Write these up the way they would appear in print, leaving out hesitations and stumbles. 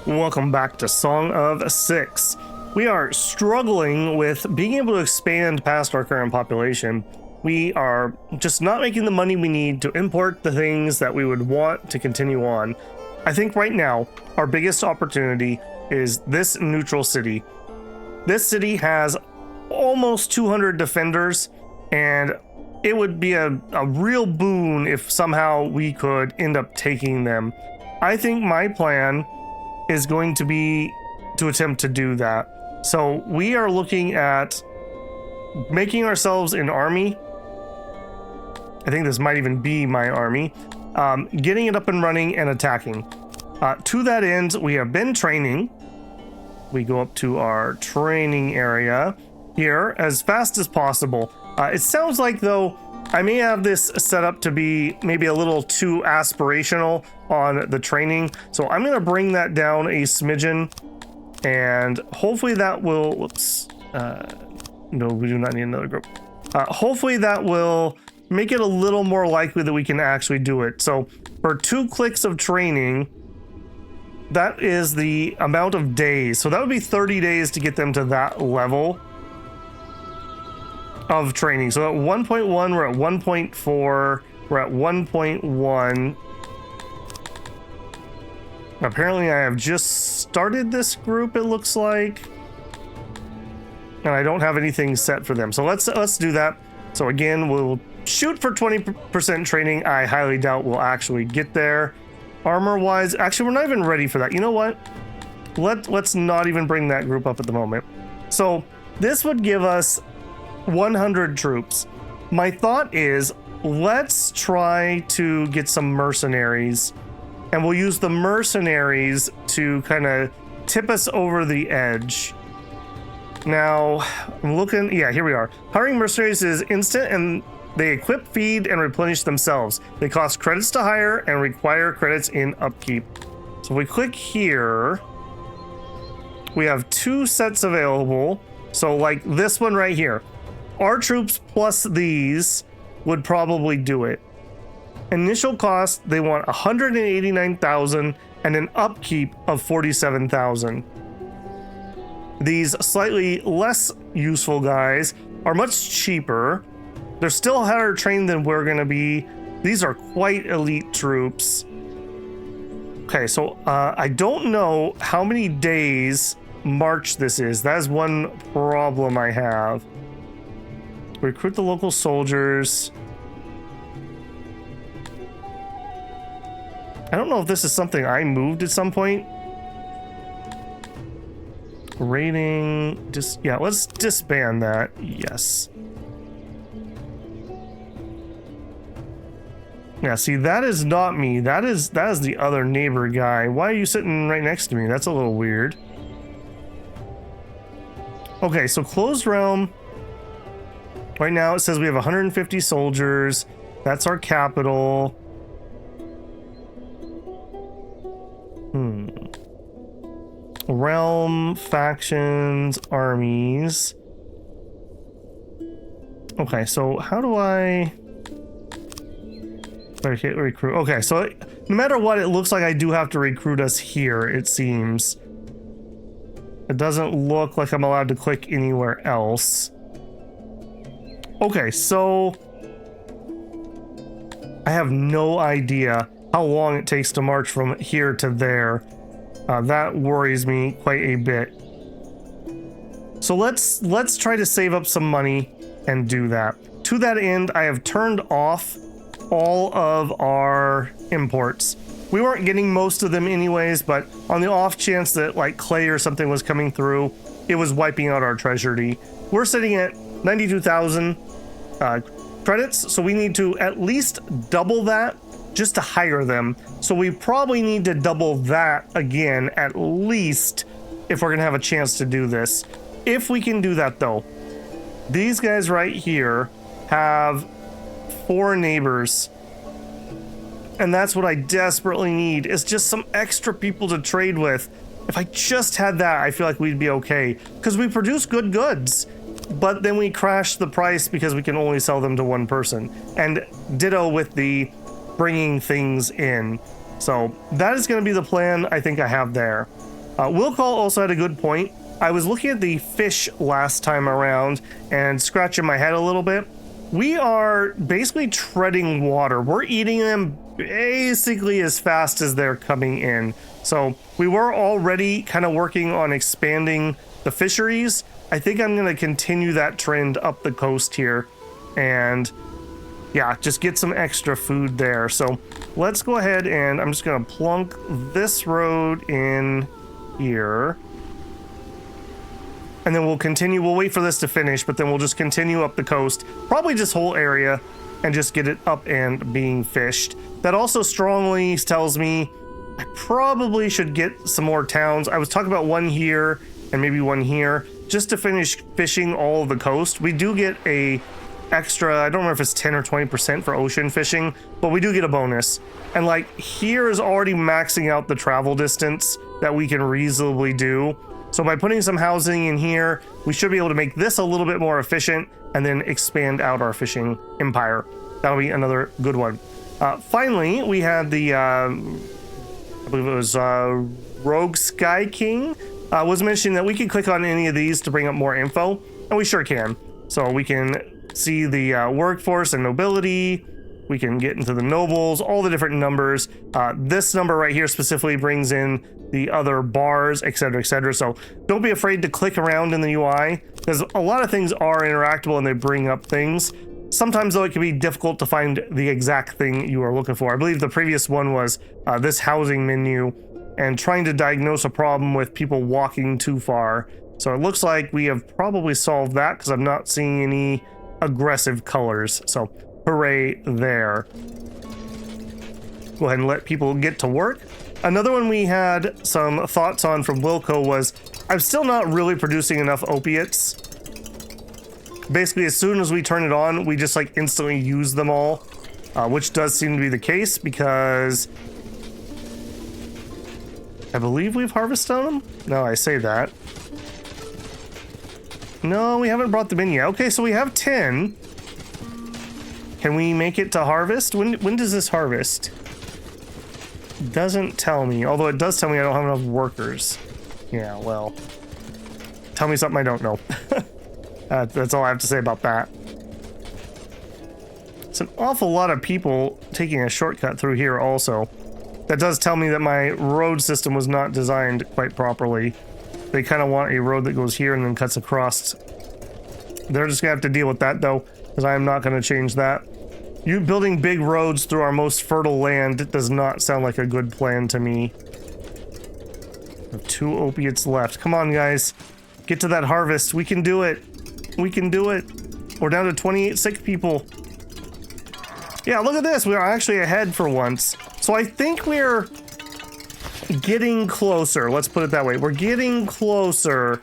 Welcome back to Song of Six. We are struggling with being able to expand past our current population. We are just not making the money we need to import the things that we would want to continue on. I think right now, our biggest opportunity is this neutral city. This city has almost 200 defenders, and it would be a real boon if somehow we could end up taking them. I think my plan is going to be to attempt to do that. So we are looking at making ourselves an army. I think this might even be my army. Getting it up and running and attacking. To that end, we have been training. We go up to our training area here as fast as possible. It sounds like, though, I may have this set up to be maybe a little too aspirational on the training. So I'm going to bring that down a smidgen, and hopefully that will, whoops, no, we do not need another group. Hopefully that will make it a little more likely that we can actually do it. So for 2 clicks of training, that is the amount of days. So that would be 30 days to get them to that level of training. So at 1.1, we're at 1.4, we're at 1.1. Apparently I have just started this group, it looks like, and I don't have anything set for them. So let's do that. So again, we'll shoot for 20% training. I highly doubt we'll actually get there. Armor wise, actually we're not even ready for that. You know what? Let's not even bring that group up at the moment. So this would give us 100 troops. My thought is, let's try to get some mercenaries, and we'll use the mercenaries to kind of tip us over the edge. Now, I'm looking, yeah, here we are. Hiring mercenaries is instant, and they equip, feed, and replenish themselves. They cost credits to hire and require credits in upkeep. So if we click here, we have 2 sets available. So like this one right here. Our troops plus these would probably do it. Initial cost, they want 189,000 and an upkeep of 47,000. These slightly less useful guys are much cheaper. They're still harder trained than we're gonna be. These are quite elite troops. Okay, so I don't know how many days march this is. That is one problem I have. Recruit the local soldiers. I don't know if this is something I moved at some point. Rating, just, yeah, let's disband that. Yes. Yeah, see, that is not me. That is the other neighbor guy. Why are you sitting right next to me? That's a little weird. Okay, so closed realm. Right now it says we have 150 soldiers. That's our capital. Realm, factions, armies. Okay, so how do I recruit? Okay, so no matter what, it looks like I do have to recruit us here, it seems. It doesn't look like I'm allowed to click anywhere else. Okay, so I have no idea how long it takes to march from here to there. That worries me quite a bit. So let's try to save up some money and do that. To that end, I have turned off all of our imports. We weren't getting most of them anyways, but on the off chance that like clay or something was coming through, it was wiping out our treasury. We're sitting at 92,000 credits, so we need to at least double that just to hire them. So we probably need to double that again, at least, if we're gonna have a chance to do this. If we can do that though, these guys right here have 4 neighbors, and that's what I desperately need, is just some extra people to trade with. If I just had that, I feel like we'd be okay, because we produce good goods, but then we crash the price because we can only sell them to one person. And ditto with the bringing things in. So that is going to be the plan I think I have there. Will Call also had a good point. I was looking at the fish last time around and scratching my head a little bit. We are basically treading water. We're eating them basically as fast as they're coming in. So we were already kind of working on expanding the fisheries. I think I'm going to continue that trend up the coast here and yeah, just get some extra food there. So let's go ahead and I'm just going to plunk this road in here. And then we'll continue. We'll wait for this to finish, but then we'll just continue up the coast, probably this whole area, and just get it up and being fished. That also strongly tells me I probably should get some more towns. I was talking about one here and maybe one here just to finish fishing all of the coast. We do get a extra, I don't remember if it's 10 or 20% for ocean fishing, but we do get a bonus. And like here is already maxing out the travel distance that we can reasonably do. So by putting some housing in here, we should be able to make this a little bit more efficient and then expand out our fishing empire. That'll be another good one. Finally, we had the, I believe it was Rogue Sky King, was mentioning that we can click on any of these to bring up more info, and we sure can. So we can see the workforce and nobility. We can get into the nobles, all the different numbers. This number right here specifically brings in the other bars, etc., etc. So don't be afraid to click around in the UI because a lot of things are interactable and they bring up things. Sometimes though it can be difficult to find the exact thing you are looking for. I believe the previous one was this housing menu and trying to diagnose a problem with people walking too far. So it looks like we have probably solved that because I'm not seeing any aggressive colors. So hooray there. Go ahead and let people get to work. Another one we had some thoughts on from Wilco was I'm still not really producing enough opiates. Basically, as soon as we turn it on, we just like instantly use them all, which does seem to be the case because I believe we've harvested them. No, I say that. No, we haven't brought them in yet. Okay, so we have 10. Can we make it to harvest? When does this harvest? Doesn't tell me, although it does tell me I don't have enough workers. Yeah, well, tell me something I don't know. That's all I have to say about that. It's an awful lot of people taking a shortcut through here also. That does tell me that my road system was not designed quite properly. They kind of want a road that goes here and then cuts across. They're just gonna have to deal with that though, because I am not gonna change that. You building big roads through our most fertile land does not sound like a good plan to me. We have 2 opiates left. Come on, guys. Get to that harvest. We can do it. We can do it. We're down to 28 sick people. Yeah, look at this. We are actually ahead for once. So I think we're getting closer. Let's put it that way. We're getting closer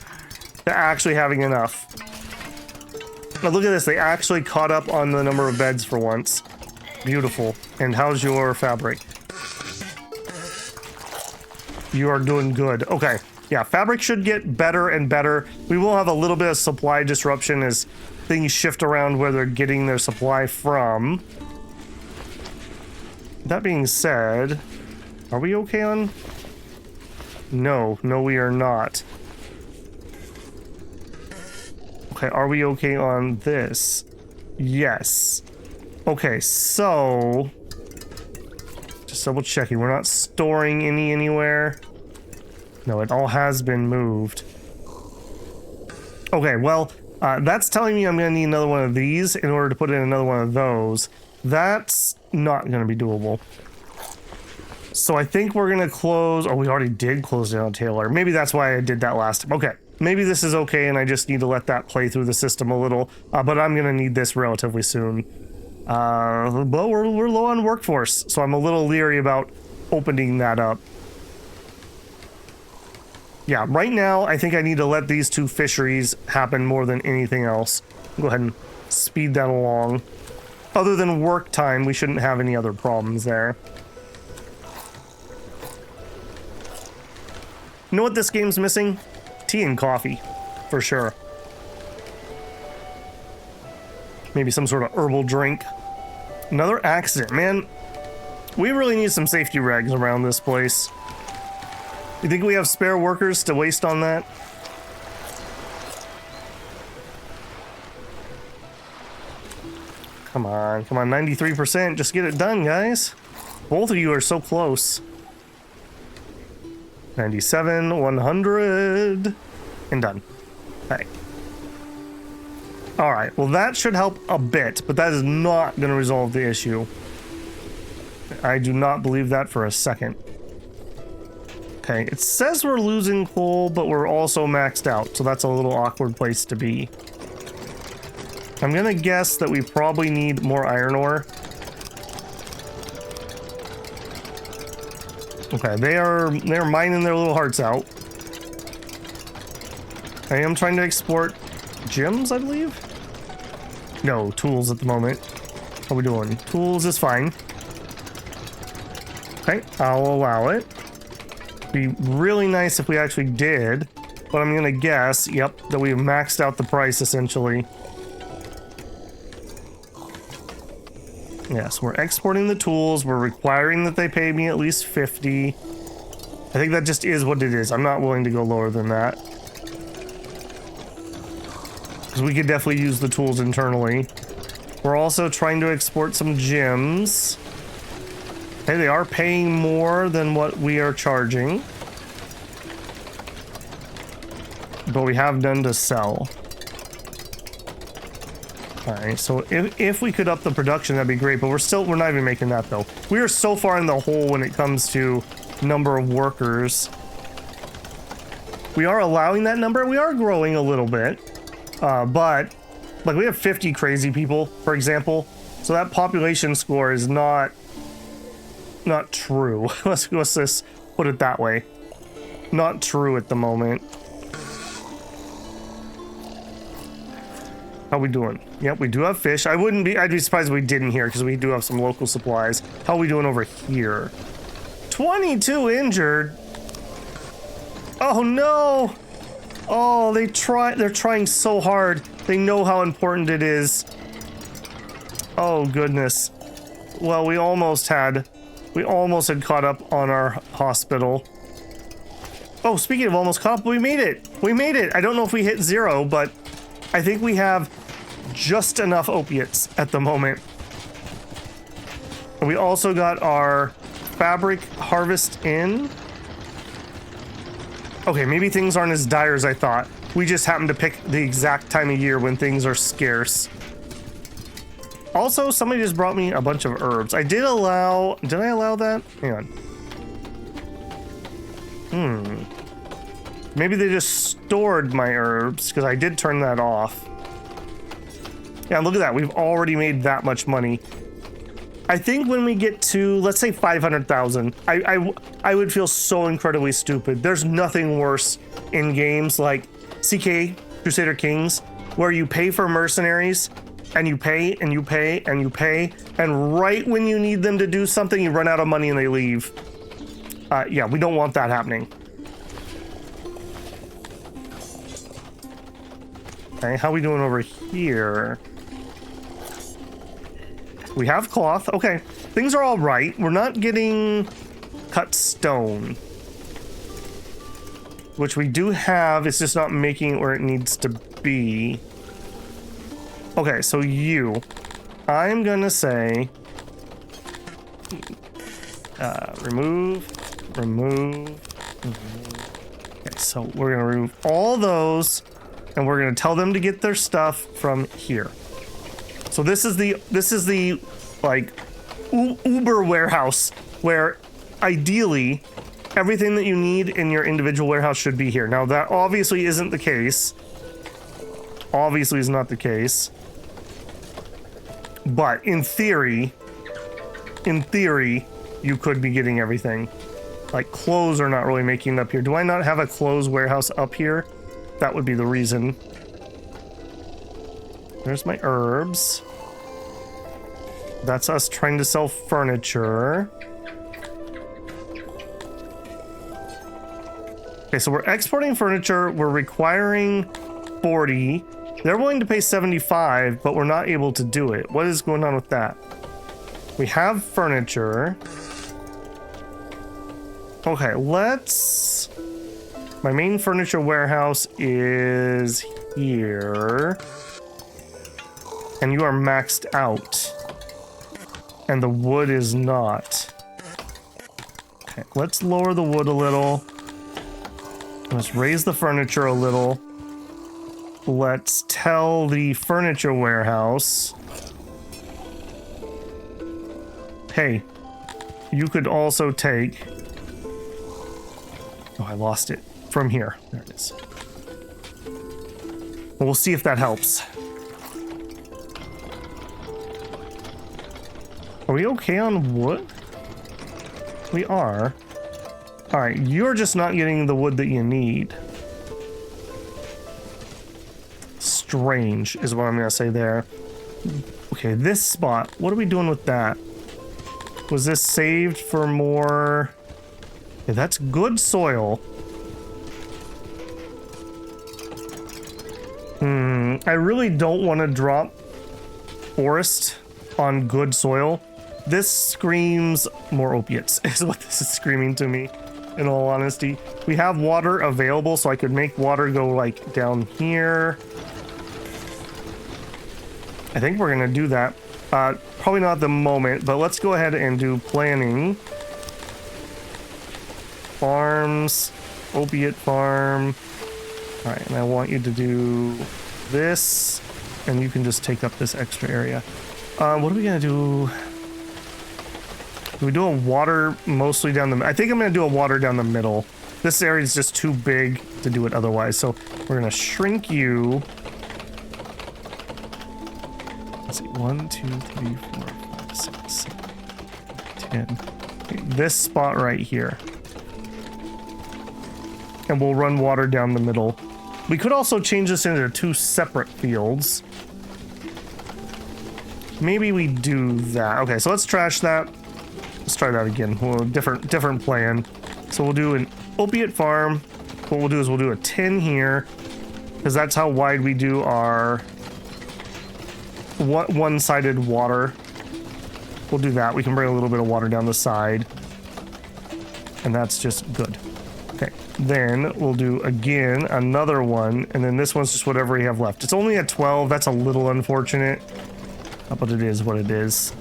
to actually having enough. Now look at this, they actually caught up on the number of beds for once. Beautiful. And how's your fabric? You are doing good. Okay. Yeah, fabric should get better and better. We will have a little bit of supply disruption as things shift around where they're getting their supply from. That being said, are we okay on? No, we are not. Okay, are we okay on this? Yes. Okay, so just double checking. We're not storing any anywhere. No, it all has been moved. Okay, well, that's telling me I'm gonna need another one of these in order to put in another one of those. That's not gonna be doable. So I think we're gonna close, we already did close down Taylor. Maybe that's why I did that last time. Okay. Maybe this is okay and I just need to let that play through the system a little, but I'm gonna need this relatively soon. But we're low on workforce, so I'm a little leery about opening that up. Yeah, right now I think I need to let these 2 fisheries happen more than anything else. Go ahead and speed that along. Other than work time, we shouldn't have any other problems there. You know what this game's missing? Tea and coffee, for sure. Maybe some sort of herbal drink. Another accident, man. We really need some safety regs around this place. You think we have spare workers to waste on that? Come on, 93%. Just get it done, guys. Both of you are so close. 97, 100, and done. Okay. All right, well, that should help a bit, but that is not going to resolve the issue. I do not believe that for a second. Okay, it says we're losing coal, but we're also maxed out, so that's a little awkward place to be. I'm gonna guess that we probably need more iron ore. Okay, they're mining their little hearts out. I am trying to export gems, I believe? No, tools at the moment. How are we doing? Tools is fine. Okay, I'll allow it. Be really nice if we actually did, but I'm gonna guess, yep, that we've maxed out the price essentially. Yes, we're exporting the tools. We're requiring that they pay me at least 50. I think that just is what it is. I'm not willing to go lower than that. Because we could definitely use the tools internally. We're also trying to export some gems. Hey, they are paying more than what we are charging. But we have none to sell. Alright, so if we could up the production, that'd be great, but we're not even making that though. We are so far in the hole when it comes to number of workers. We are allowing that number. We are growing a little bit. But like we have 50 crazy people, for example. So that population score is not true. Let's just put it that way. Not true at the moment. How we doing? Yep, we do have fish. I'd be surprised if we didn't here because we do have some local supplies. How are we doing over here? 22 injured. Oh no. Oh, they're trying so hard. They know how important it is. Oh goodness. Well, we almost had caught up on our hospital. Oh, speaking of almost caught up, we made it. We made it. I don't know if we hit 0, but I think we have just enough opiates at the moment. We also got our fabric harvest in. Okay, maybe things aren't as dire as I thought. We just happened to pick the exact time of year when things are scarce. Also, somebody just brought me a bunch of herbs. Did I allow that? Hang on. Maybe they just stored my herbs, because I did turn that off. Yeah, look at that. We've already made that much money. I think when we get to, let's say 500,000, I would feel so incredibly stupid. There's nothing worse in games like CK, Crusader Kings, where you pay for mercenaries, and you pay, and you pay, and you pay, and right when you need them to do something, you run out of money and they leave. Yeah, we don't want that happening. Okay, how are we doing over here? We have cloth. Okay, things are all right. We're not getting cut stone, which we do have. It's just not making it where it needs to be. Okay, so I'm gonna say remove. Okay, so we're gonna remove all those. And we're gonna tell them to get their stuff from here. So this is the like Uber warehouse where ideally everything that you need in your individual warehouse should be here. Now that obviously isn't the case. Obviously is not the case. But in theory, you could be getting everything. Like clothes are not really making it up here. Do I not have a clothes warehouse up here? That would be the reason. There's my herbs. That's us trying to sell furniture. Okay, so we're exporting furniture. We're requiring 40. They're willing to pay 75, but we're not able to do it. What is going on with that? We have furniture. Okay, let's... My main furniture warehouse is here. And you are maxed out. And the wood is not. Okay, let's lower the wood a little. Let's raise the furniture a little. Let's tell the furniture warehouse, hey, you could also take... Oh, I lost it. From here. There it is. We'll see if that helps. Are we okay on wood? We are. Alright, you're just not getting the wood that you need. Strange is what I'm gonna say there. Okay, this spot. What are we doing with that? Was this saved for more? Yeah, that's good soil. I really don't want to drop forest on good soil. This screams more opiates, is what this is screaming to me, in all honesty. We have water available, so I could make water go, like, down here. I think we're gonna do that. Probably not at the moment, but let's go ahead and do planning. Farms, opiate farm. All right, and I want you to do this, and you can just take up this extra area. What are we gonna do? Do we do a water mostly down the... I think I'm gonna do a water down the middle. This area is just too big to do it otherwise, so we're gonna shrink you. Let's see, 1, 2, 3, 4, 5, 6, 7, 10. Okay, this spot right here. And we'll run water down the middle. We could also change this into 2 separate fields. Maybe we do that. Okay, so let's trash that. Let's try that again. We'll different plan. So we'll do an opiate farm. What we'll do is we'll do a 10 here, because that's how wide we do our one-sided water. We'll do that. We can bring a little bit of water down the side, and that's just good. Okay, then we'll do again another one, and then this one's just whatever we have left. It's only at 12. That's a little unfortunate, but it is what it is.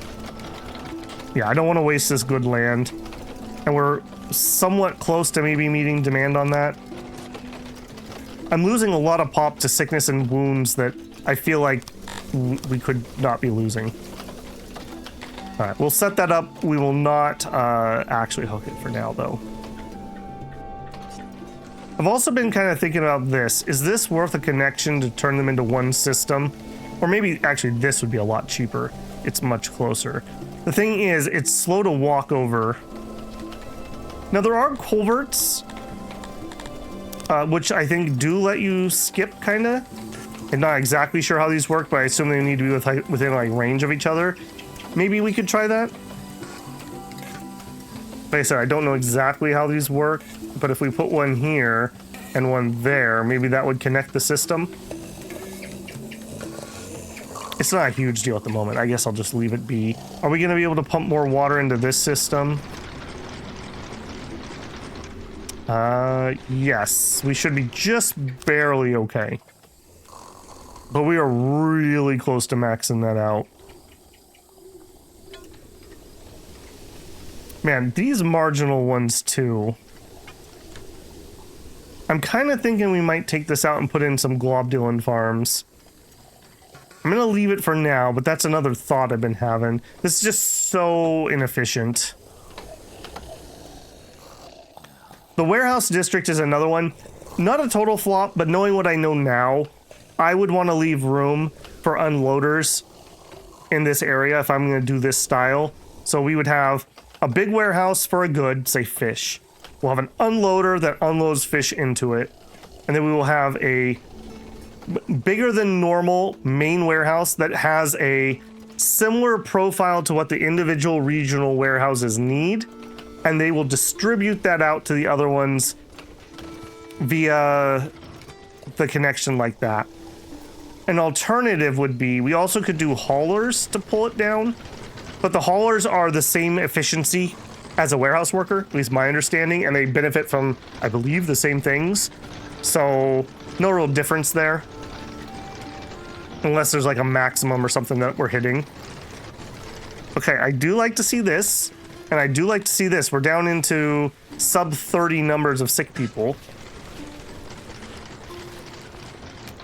Yeah, I don't want to waste this good land, and we're somewhat close to maybe meeting demand on that. I'm losing a lot of pop to sickness and wounds that I feel like we could not be losing. All right, we'll set that up. We will not actually hook it for now, though. I've also been kind of thinking about this. Is this worth a connection to turn them into one system? Or maybe actually this would be a lot cheaper. It's much closer. The thing is, it's slow to walk over. Now there are culverts, which I think do let you skip, kinda. I'm not exactly sure how these work, but I assume they need to be within like range of each other. Maybe we could try that. Like I said, I don't know exactly how these work, but if we put one here and one there, maybe that would connect the system. It's not a huge deal at the moment. I guess I'll just leave it be. Are we going to be able to pump more water into this system? Yes. We should be just barely okay. But we are really close to maxing that out. Man, these marginal ones too. I'm kind of thinking we might take this out and put in some globulin farms. I'm gonna leave it for now, but that's another thought I've been having. This is just so inefficient. The warehouse district is another one. Not a total flop, but knowing what I know now, I would want to leave room for unloaders in this area if I'm gonna do this style. So we would have a big warehouse for a good, say fish. We'll have an unloader that unloads fish into it. And then we will have a bigger than normal main warehouse that has a similar profile to what the individual regional warehouses need. And they will distribute that out to the other ones via the connection like that. An alternative would be, we also could do haulers to pull it down. But the haulers are the same efficiency as a warehouse worker, at least my understanding, and they benefit from, I believe, the same things. So no real difference there. Unless there's like a maximum or something that we're hitting. Okay, I do like to see this, and I do like to see this. We're down into sub 30 numbers of sick people.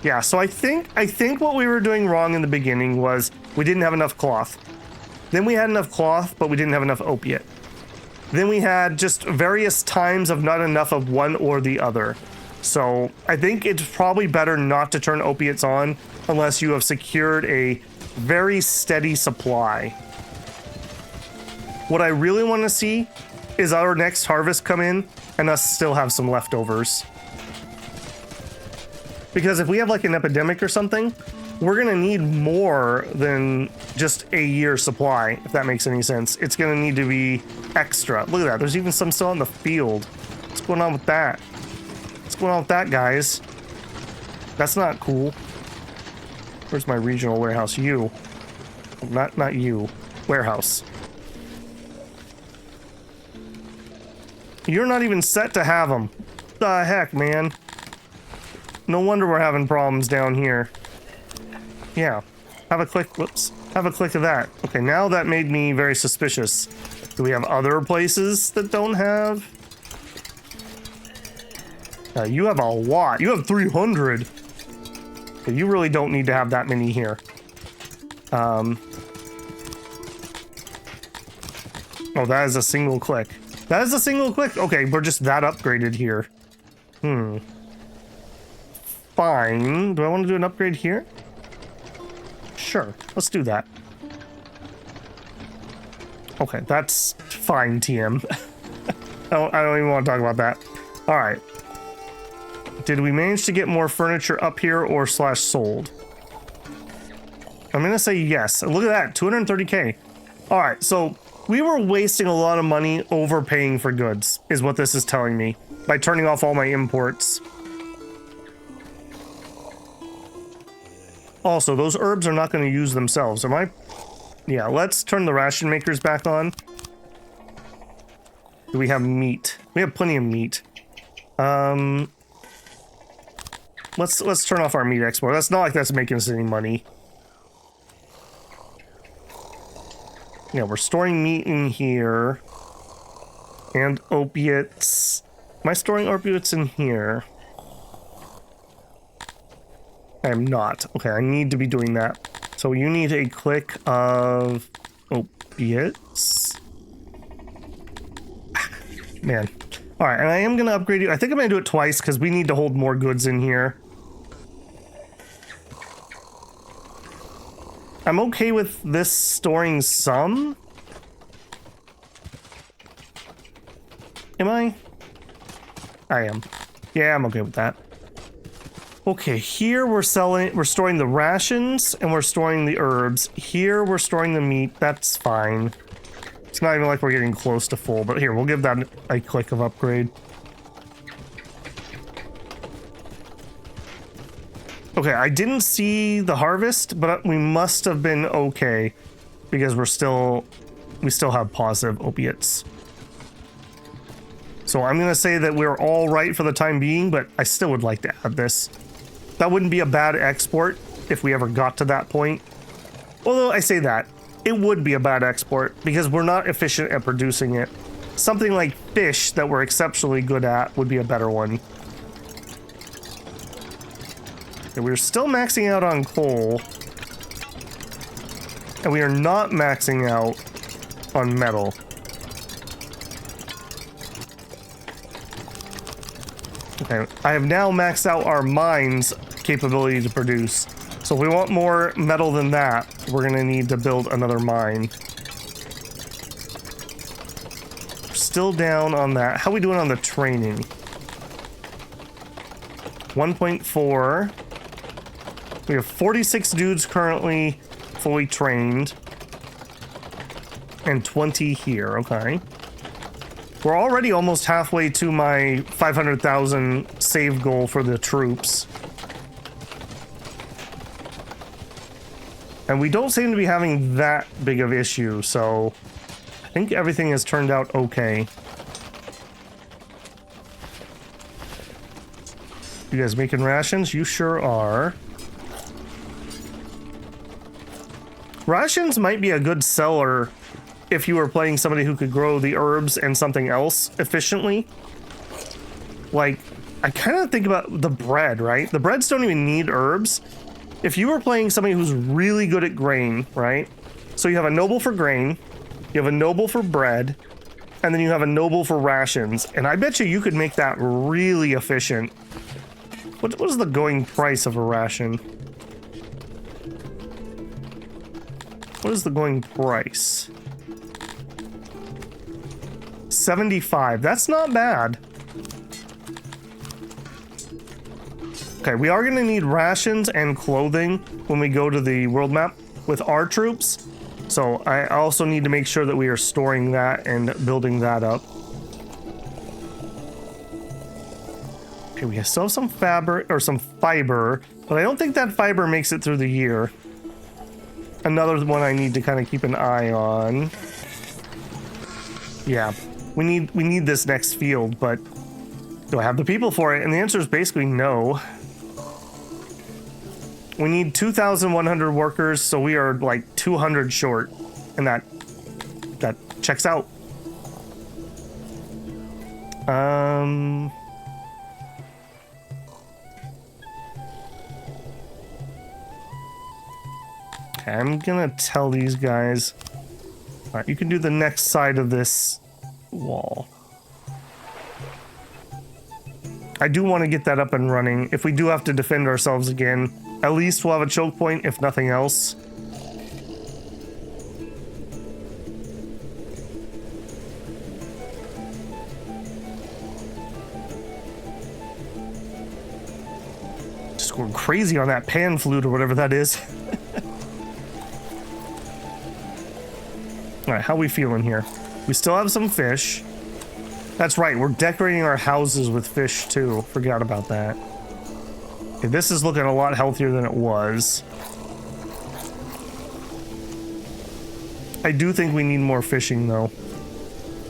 Yeah, so I think what we were doing wrong in the beginning was we didn't have enough cloth. Then we had enough cloth, but we didn't have enough opiate. Then we had just various times of not enough of one or the other. So I think it's probably better not to turn opiates on unless you have secured a very steady supply. What I really want to see is our next harvest come in and us still have some leftovers. Because if we have like an epidemic or something, we're gonna need more than just a year's supply, if that makes any sense. It's gonna need to be extra. Look at that, there's even some still on the field. What's going on with that? What's going on with that, guys? That's not cool. Where's my regional warehouse? You. Not you. Warehouse. You're not even set to have them. What the heck, man? No wonder we're having problems down here. Yeah. Have a click. Whoops. Have a click of that. Okay, now that made me very suspicious. Do we have other places that don't have? You have a lot. You have 300. Okay, you really don't need to have that many here. Oh, that is a single click. That is a single click. Okay, we're just that upgraded here. Fine. Do I want to do an upgrade here? Sure. Let's do that. Okay, that's fine, TM. I don't even want to talk about that. All right. Did we manage to get more furniture up here or slash sold? I'm going to say yes. Look at that. 230K. All right. So we were wasting a lot of money overpaying for goods is what this is telling me by turning off all my imports. Also, those herbs are not going to use themselves. Am I? Yeah, let's turn the ration makers back on. Do we have meat? We have plenty of meat. Let's turn off our meat export. That's not like that's making us any money. Yeah, we're storing meat in here. And opiates. Am I storing opiates in here? I am not. Okay, I need to be doing that. So you need a click of opiates. Man. All right, and I am going to upgrade you. I think I'm going to do it twice because we need to hold more goods in here. I'm okay with this storing some. Am I? I am. Yeah, I'm okay with that. Okay, here we're storing the rations and we're storing the herbs. Here we're storing the meat. That's fine. It's not even like we're getting close to full, but here, we'll give that a click of upgrade. Okay, I didn't see the harvest, but we must have been okay because we still have positive opiates. So I'm gonna say that we're all right for the time being, but I still would like to add this. That wouldn't be a bad export if we ever got to that point. Although I say that, it would be a bad export because we're not efficient at producing it. Something like fish that we're exceptionally good at would be a better one. Okay, we're still maxing out on coal. And we are not maxing out on metal. Okay, I have now maxed out our mine's capability to produce. So if we want more metal than that, we're gonna need to build another mine. We're still down on that. How are we doing on the training? 1.4. We have 46 dudes currently fully trained. And 20 here, okay. We're already almost halfway to my 500,000 save goal for the troops. And we don't seem to be having that big of issue, so think everything has turned out okay. You guys making rations? You sure are. Rations might be a good seller if you were playing somebody who could grow the herbs and something else efficiently. Like, I kind of think about the bread, right? The breads don't even need herbs. If you were playing somebody who's really good at grain, right? So you have a noble for grain, you have a noble for bread, and then you have a noble for rations. And I bet you could make that really efficient. What is the going price of a ration? What is the going price? 75. That's not bad. Okay, we are going to need rations and clothing when we go to the world map with our troops. So I also need to make sure that we are storing that and building that up. Okay, we still have some fabric or some fiber, but I don't think that fiber makes it through the year. Another one I need to kind of keep an eye on. Yeah, we need this next field, but do I have the people for it? And the answer is basically no. We need 2,100 workers, so we are like 200 short, and that checks out. Okay, I'm gonna tell these guys. All right, you can do the next side of this wall. I do want to get that up and running. If we do have to defend ourselves again, at least we'll have a choke point, if nothing else. Just going crazy on that pan flute or whatever that is. All right, how we feeling here? We still have some fish. That's right, we're decorating our houses with fish too. Forgot about that. Okay, this is looking a lot healthier than it was. I do think we need more fishing though.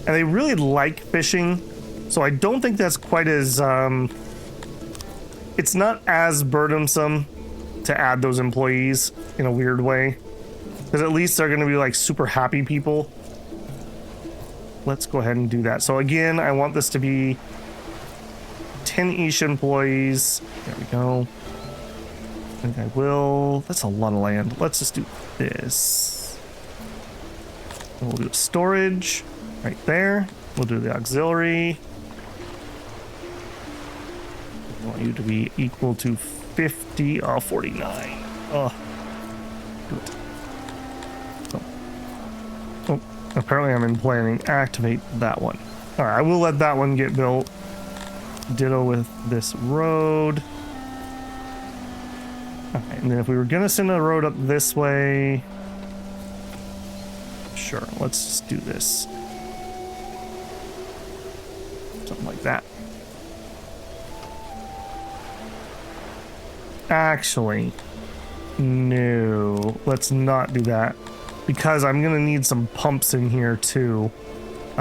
And they really like fishing, so I don't think that's quite as, it's not as burdensome to add those employees in a weird way. Because at least they're gonna be like super happy people. Let's go ahead and do that. So again, I want this to be 10 each employees. There we go. I think I will. That's a lot of land. Let's just do this. And we'll do a storage right there. We'll do the auxiliary. I want you to be equal to 50. Oh, 49. Oh. Do it. Oh, apparently I'm in planning. Activate that one. All right, I will let that one get built. Ditto with this road. Okay, and then if we were gonna send a road up this way, sure, let's just do this. Something like that. Actually, no, let's not do that. Because I'm gonna need some pumps in here too.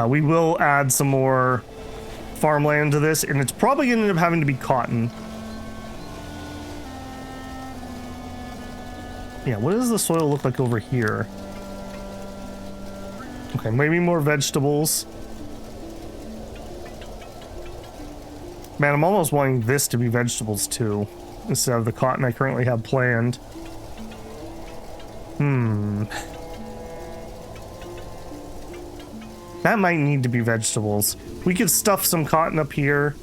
We will add some more farmland to this, and it's probably gonna end up having to be cotton. Yeah, what does the soil look like over here? Okay, maybe more vegetables. Man, I'm almost wanting this to be vegetables too, instead of the cotton I currently have planned. That might need to be vegetables. We could stuff some cotton up here.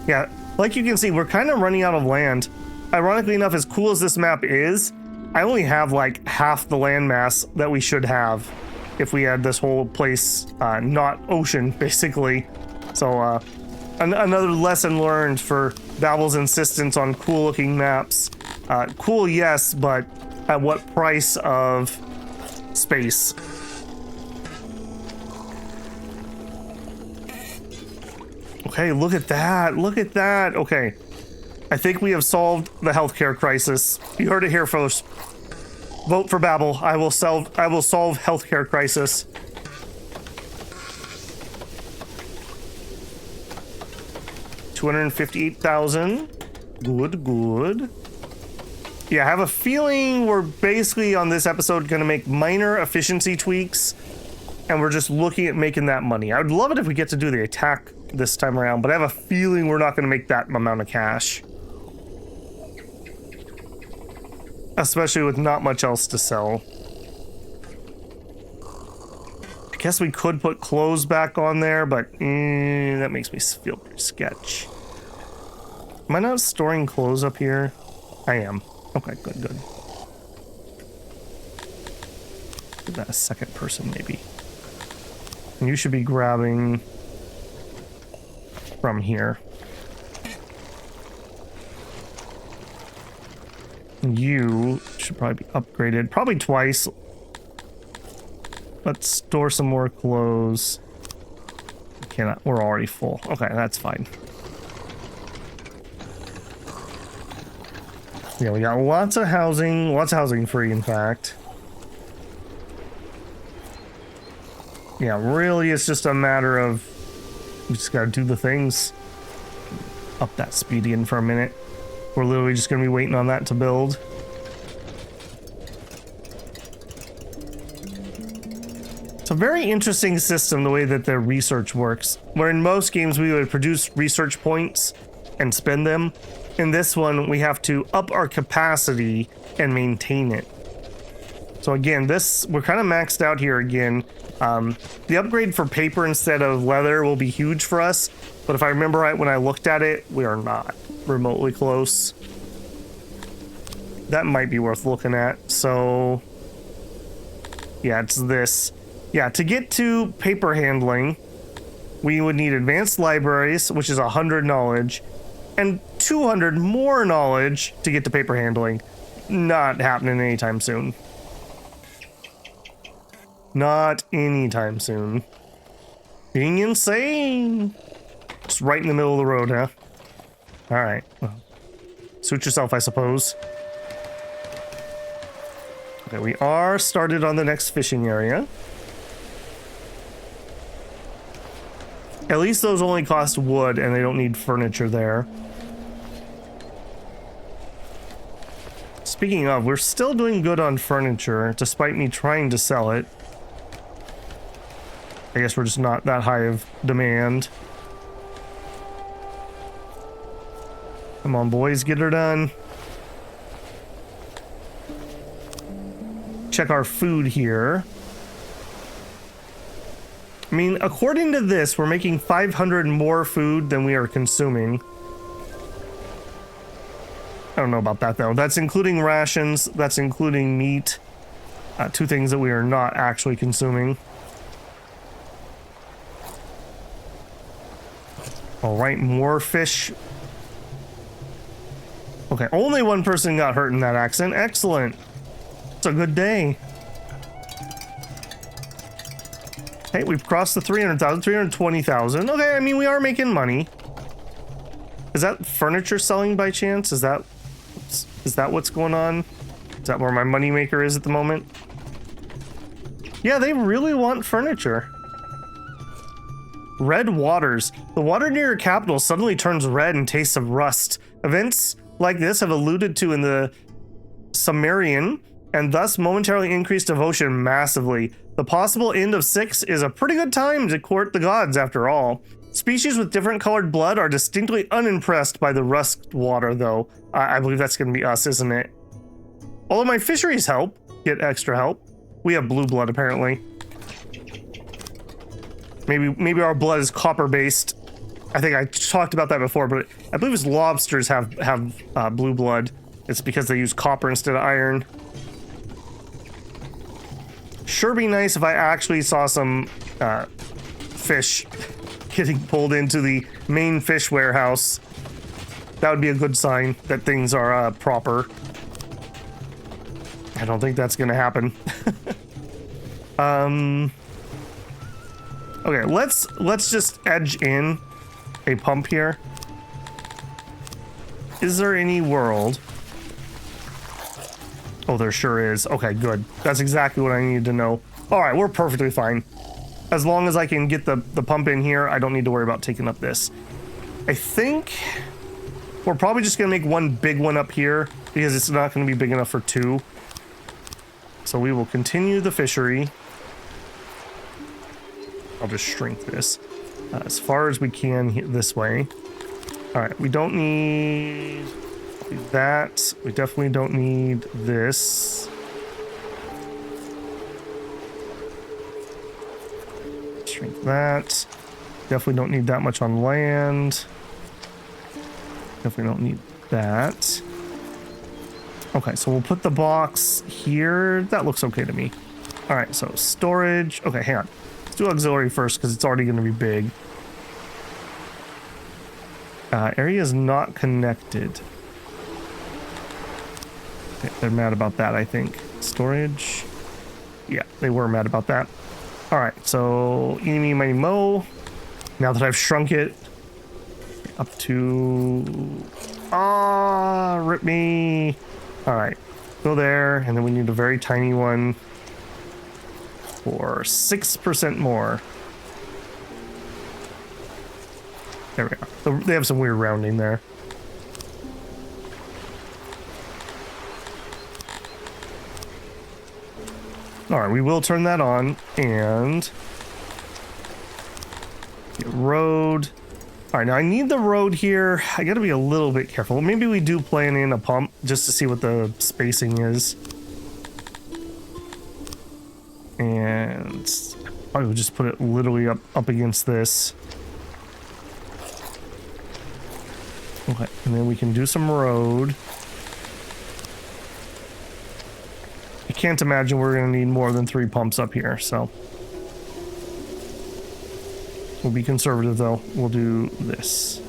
Yeah, like you can see, we're kind of running out of land. Ironically enough, as cool as this map is, I only have like half the land mass that we should have if we had this whole place not ocean, basically. So another lesson learned for Babble's insistence on cool looking maps. Cool, yes, but at what price of space? Okay, look at that. Look at that. Okay. I think we have solved the healthcare crisis. You heard it here first. Vote for Babel. I will solve healthcare crisis. $258,000. Good, good. Yeah, I have a feeling we're basically on this episode going to make minor efficiency tweaks, and we're just looking at making that money. I would love it if we get to do the attack this time around, but I have a feeling we're not going to make that amount of cash. Especially with not much else to sell. I guess we could put clothes back on there, but that makes me feel pretty sketch. Am I not storing clothes up here? I am. Okay, good, good. Give that a second person, maybe. And you should be grabbing from here. You should probably be upgraded, probably twice. Let's store some more clothes. Cannot, we're already full. Okay, that's fine. Yeah, we got lots of housing free, in fact. Yeah, really, it's just a matter of we just gotta do the things. Up that speed in for a minute. We're literally just gonna be waiting on that to build. It's a very interesting system, the way that their research works. Where in most games we would produce research points and spend them. In this one, we have to up our capacity and maintain it. So again, we're kind of maxed out here again. The upgrade for paper instead of leather will be huge for us. But if I remember right, when I looked at it, we are not remotely close. That might be worth looking at. So yeah, it's this. Yeah, to get to paper handling, we would need advanced libraries, which is 100 knowledge, and 200 more knowledge to get to paper handling. Not happening anytime soon. Not anytime soon. Being insane. Just right in the middle of the road, huh? Alright. Well, suit yourself, I suppose. Okay, we are started on the next fishing area. At least those only cost wood and they don't need furniture there. Speaking of, we're still doing good on furniture, despite me trying to sell it. I guess we're just not that high of demand. Come on, boys, get her done. Check our food here. I mean, according to this, we're making 500 more food than we are consuming. I don't know about that, though. That's including rations. That's including meat. Two things that we are not actually consuming. All right, more fish. Okay, only one person got hurt in that accident. Excellent. It's a good day. Hey, we've crossed the 300,000, 320,000. Okay, I mean, we are making money. Is that furniture selling by chance? Is that what's going on? Is that where my moneymaker is at the moment? Yeah, they really want furniture. Red waters. The water near your capital suddenly turns red and tastes of rust. Events like this have alluded to in the Sumerian and thus momentarily increased devotion massively. The possible end of 6 is a pretty good time to court the gods after all. Species with different colored blood are distinctly unimpressed by the rust water, though. I believe that's going to be us, isn't it? Although my fisheries get extra help. We have blue blood, apparently. Maybe our blood is copper-based. I think I talked about that before, but I believe it's lobsters have blue blood. It's because they use copper instead of iron. Sure be nice if I actually saw some fish getting pulled into the main fish warehouse. That would be a good sign that things are proper. I don't think that's gonna happen. Okay, let's just edge in a pump here. Is there any world? Oh, there sure is. Okay, good. That's exactly what I needed to know. All right, we're perfectly fine. As long as I can get the pump in here, I don't need to worry about taking up this. I think we're probably just going to make one big one up here because it's not going to be big enough for two. So we will continue the fishery. I'll just shrink this as far as we can this way. All right, we don't need that. We definitely don't need this. Shrink that. Definitely don't need that much on land. Definitely don't need that. Okay, so we'll put the box here. That looks okay to me. All right, so storage. Okay, hang on. Let's do auxiliary first because it's already going to be big. Area is not connected. Okay, they're mad about that, I think. Storage. Yeah, they were mad about that. All right, so eeny, miny, mo. Now that I've shrunk it up to... Ah, rip me. All right, go there, and then we need a very tiny one for 6% more. There we go. They have some weird rounding there. All right, we will turn that on and get road. All right, now I need the road here. I got to be a little bit careful. Maybe we do plan in a pump just to see what the spacing is. And I will just put it literally up against this. Okay, and then we can do some road. I can't imagine we're going to need more than 3 pumps up here, so. We'll be conservative, though. We'll do this.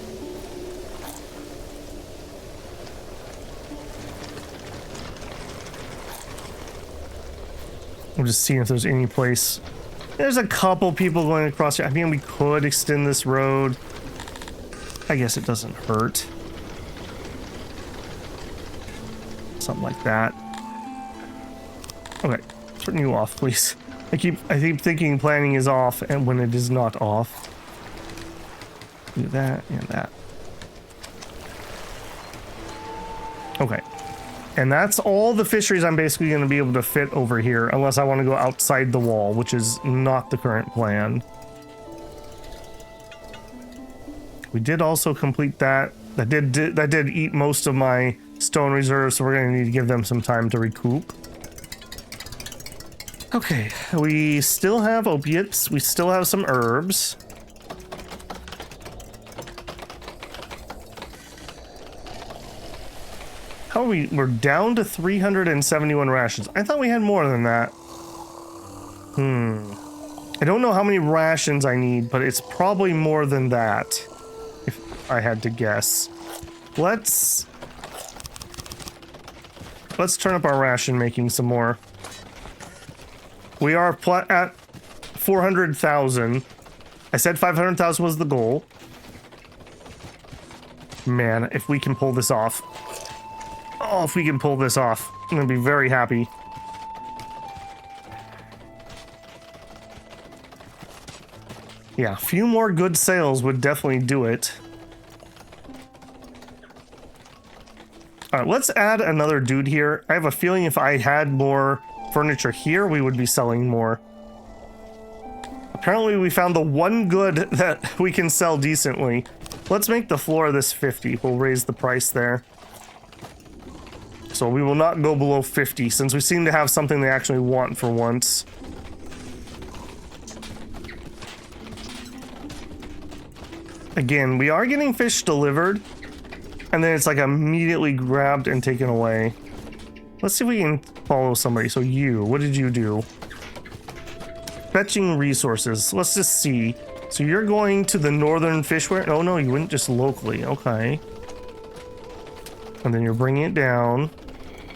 We'll just see if there's any place. There's a couple people going across here. I mean, we could extend this road. I guess it doesn't hurt. Something like that. Okay, turn you off, please. I keep thinking planning is off, and when it is not off. Do that and that. Okay. And that's all the fisheries I'm basically going to be able to fit over here, unless I want to go outside the wall, which is not the current plan. We did also complete that. That did eat most of my stone reserves, so we're going to need to give them some time to recoup. Okay, we still have opiates. We still have some herbs. How are we? We're down to 371 rations. I thought we had more than that. I don't know how many rations I need, but it's probably more than that, if I had to guess. Let's turn up our ration making some more. We are at 400,000. I said 500,000 was the goal. Man, if we can pull this off. Oh, if we can pull this off, I'm gonna be very happy. Yeah, a few more good sales would definitely do it. All right, let's add another dude here. I have a feeling if I had more furniture here, we would be selling more. Apparently we found the one good that we can sell decently. Let's make the floor of this 50. We'll raise the price there. So we will not go below 50 since we seem to have something they actually want for once. Again, we are getting fish delivered, and then it's like immediately grabbed and taken away. Let's see if we can follow somebody. So you, what did you do? Fetching resources. Let's just see. So you're going to the northern fishware? Oh no, you went just locally. Okay. And then you're bringing it down.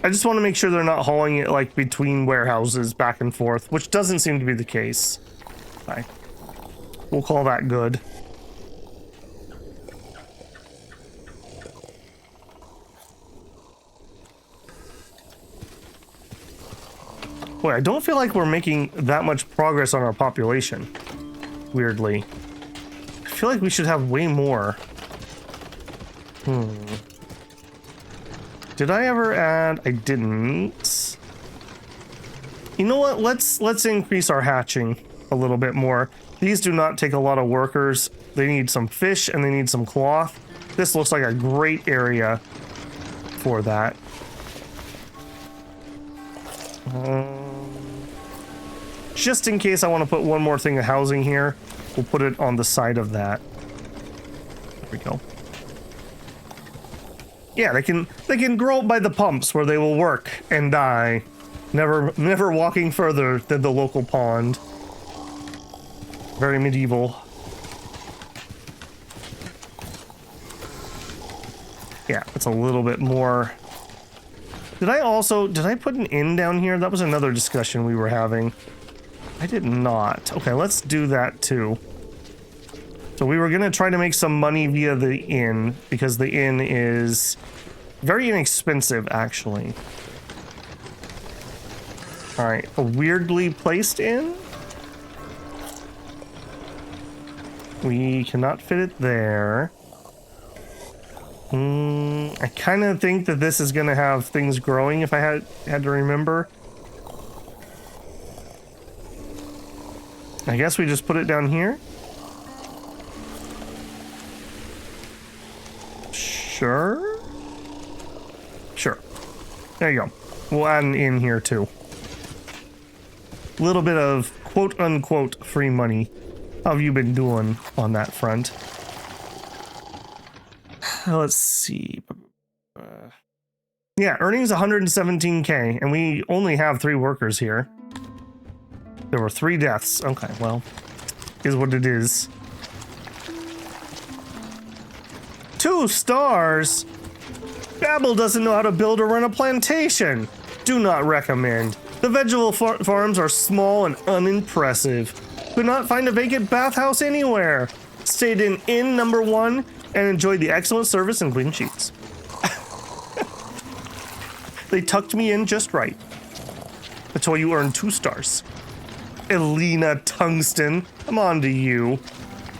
I just want to make sure they're not hauling it like between warehouses back and forth, which doesn't seem to be the case. Okay. We'll call that good. Boy, I don't feel like we're making that much progress on our population. Weirdly. I feel like we should have way more. Did I ever add? I didn't. You know what? Let's increase our hatching a little bit more. These do not take a lot of workers. They need some fish and they need some cloth. This looks like a great area for that. Just in case I want to put one more thing of housing here, we'll put it on the side of that. There we go. Yeah, they can grow up by the pumps where they will work and die, never walking further than the local pond. Very medieval. Yeah, it's a little bit more. Did I put an inn down here? That was another discussion we were having. I did not. Okay, let's do that too. So we were gonna try to make some money via the inn, because the inn is very inexpensive, actually. All right, a weirdly placed inn. We cannot fit it there. I kind of think that this is going to have things growing if I had to remember. I guess we just put it down here. Sure. Sure. There you go. We'll add an inn here too. A little bit of quote unquote free money. How have you been doing on that front? Let's see. Yeah, earnings 117k, and we only have 3 workers here. There were 3 deaths. Okay, well, is what it is. 2 stars? Babel doesn't know how to build or run a plantation. Do not recommend. The vegetable farms are small and unimpressive. Could not find a vacant bathhouse anywhere. Stayed in inn number 1 and enjoyed the excellent service and clean sheets. They tucked me in just right. That's why you earned 2 stars. Elena Tungsten, I'm on to you.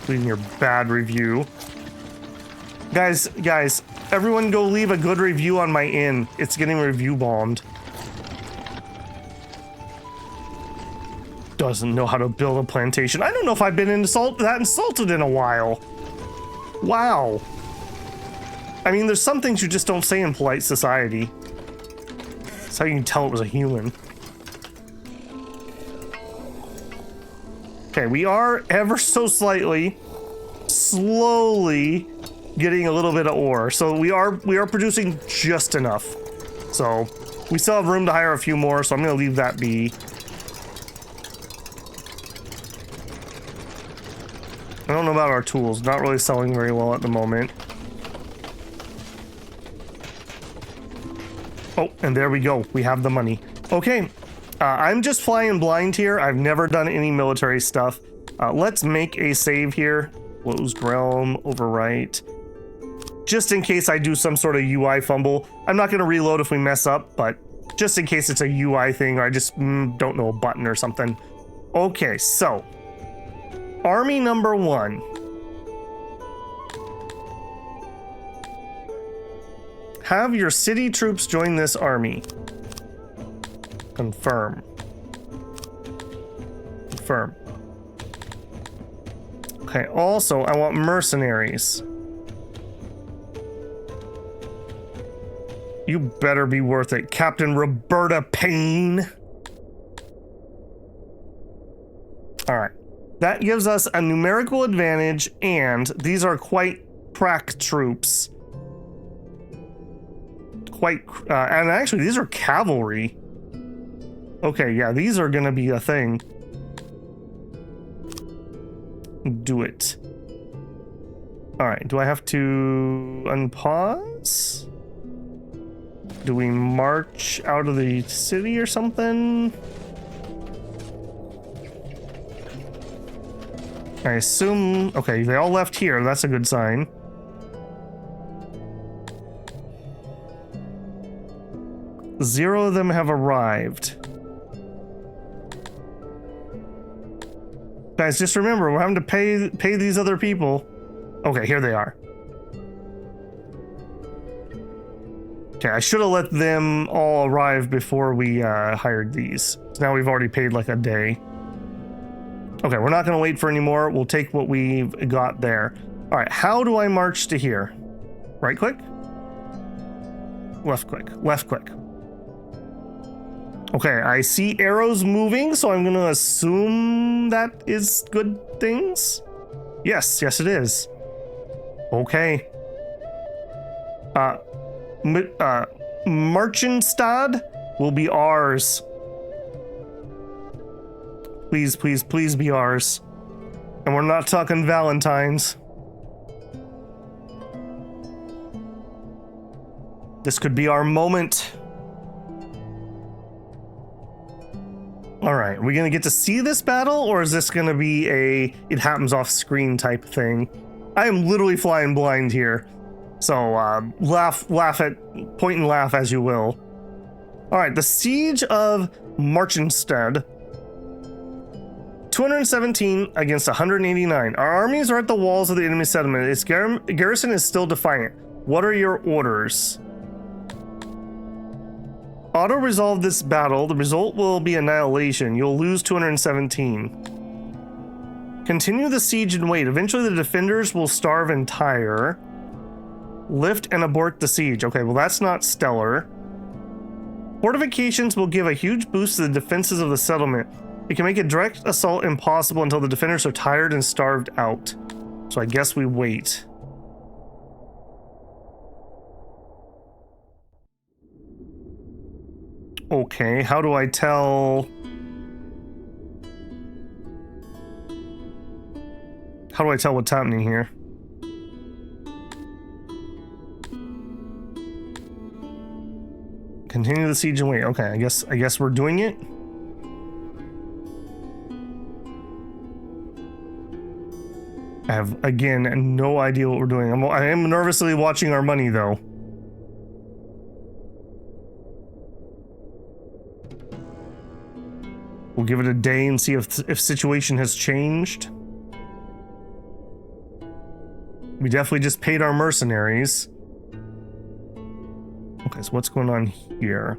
Leaving your bad review. Guys, everyone go leave a good review on my inn. It's getting review bombed. Doesn't know how to build a plantation. I don't know if I've been that insulted in a while. Wow. I mean, there's some things you just don't say in polite society. That's how you can tell it was a human. Okay, we are ever so slowly getting a little bit of ore. So we are producing just enough. So we still have room to hire a few more, so I'm gonna leave that be. I don't know about our tools. Not really selling very well at the moment. Oh, and there we go. We have the money. Okay. I'm just flying blind here. I've never done any military stuff. Let's make a save here. Closed realm, overwrite. Just in case I do some sort of UI fumble. I'm not going to reload if we mess up, but just in case it's a UI thing or I just don't know a button or something. Okay, so Army number 1. Have your city troops join this army. Confirm. Confirm. Okay, also, I want mercenaries. You better be worth it. Captain Roberta Payne. All right. That gives us a numerical advantage, and these are quite crack troops. And actually, these are cavalry. Okay, yeah, these are gonna be a thing. Do it. All right, do I have to unpause? Do we march out of the city or something? I assume, okay, they all left here. That's a good sign. Zero of them have arrived. Guys, just remember, we're having to pay these other people. Okay, here they are. Okay, I should have let them all arrive before we hired these. So now we've already paid like a day. Okay, we're not going to wait for any more. We'll take what we've got there. All right, how do I march to here? Right click? Left click. Left click. Okay, I see arrows moving, so I'm going to assume that is good things. Yes, yes it is. Okay. Marchenstad will be ours. Please, please, please be ours. And we're not talking Valentine's. This could be our moment. All right, are we gonna get to see this battle, or is this gonna be a it happens off screen type thing? I am literally flying blind here. So laugh at, point and laugh as you will. All right, the Siege of Marchenstad. 217 against 189. Our armies are at the walls of the enemy settlement. Its garrison is still defiant. What are your orders? Auto-resolve this battle. The result will be annihilation. You'll lose 217. Continue the siege and wait. Eventually the defenders will starve and tire. Lift and abort the siege. Okay, well that's not stellar. Fortifications will give a huge boost to the defenses of the settlement. It can make a direct assault impossible until the defenders are tired and starved out. So I guess we wait. Okay, how do I tell... How do I tell what's happening here? Continue the siege and wait. Okay, I guess we're doing it. I have, again, no idea what we're doing. I am nervously watching our money, though. We'll give it a day and see if situation has changed. We definitely just paid our mercenaries. Okay, so what's going on here?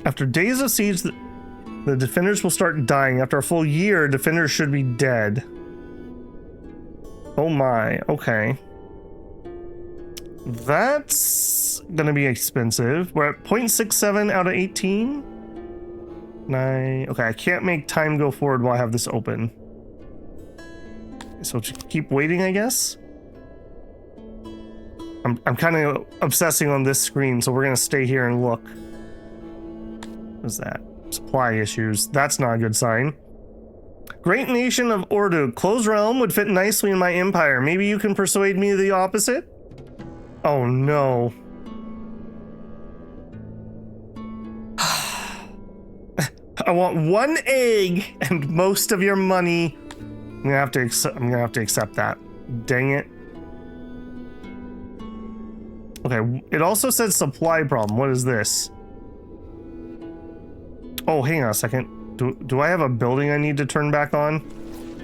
After days of siege, the defenders will start dying. After a full year, defenders should be dead. Oh my, okay. That's gonna be expensive. We're at 0.67 out of 18. Okay, I can't make time go forward while I have this open. So just keep waiting, I guess. I'm kind of obsessing on this screen, so we're gonna stay here and look. What's that? Supply issues. That's not a good sign. Great nation of Ordu. Closed realm would fit nicely in my empire. Maybe you can persuade me the opposite? Oh no. I want one egg and most of your money. I'm gonna have to accept that. Dang it. Okay, it also said supply problem. What is this? Oh, hang on a second. Do I have a building I need to turn back on?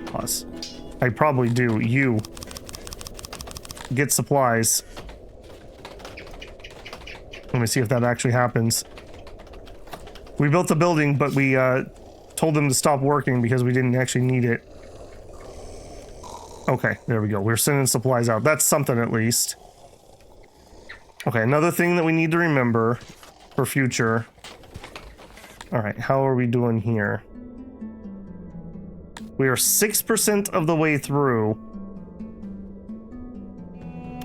Pause. I probably do. You. Get supplies. Let me see if that actually happens. We built the building, but we told them to stop working because we didn't actually need it. Okay, there we go. We're sending supplies out. That's something at least. Okay, another thing that we need to remember for future. All right, how are we doing here? We are 6% of the way through.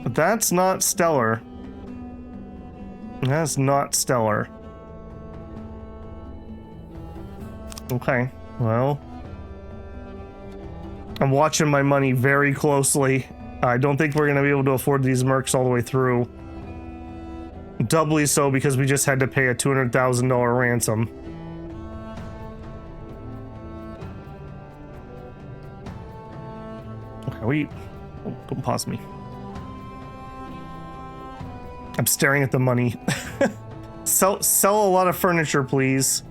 But that's not stellar. That's not stellar. Okay, well. I'm watching my money very closely. I don't think we're going to be able to afford these mercs all the way through. Doubly so because we just had to pay a $200,000 ransom. Okay, oh, don't pause me. I'm staring at the money. Sell a lot of furniture, please.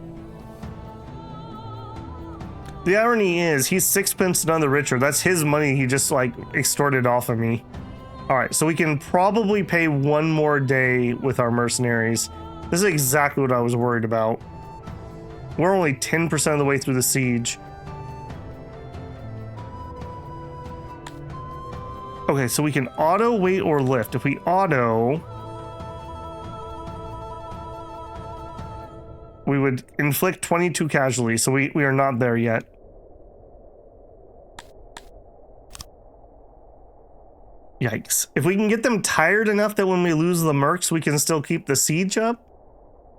The irony is, he's 6 pence none the richer. That's his money he just, like, extorted off of me. Alright, so we can probably pay one more day with our mercenaries. This is exactly what I was worried about. We're only 10% of the way through the siege. Okay, so we can auto, wait, or lift. If we auto, we would inflict 22 casualties, so we are not there yet. Yikes. If we can get them tired enough that when we lose the mercs, we can still keep the siege up,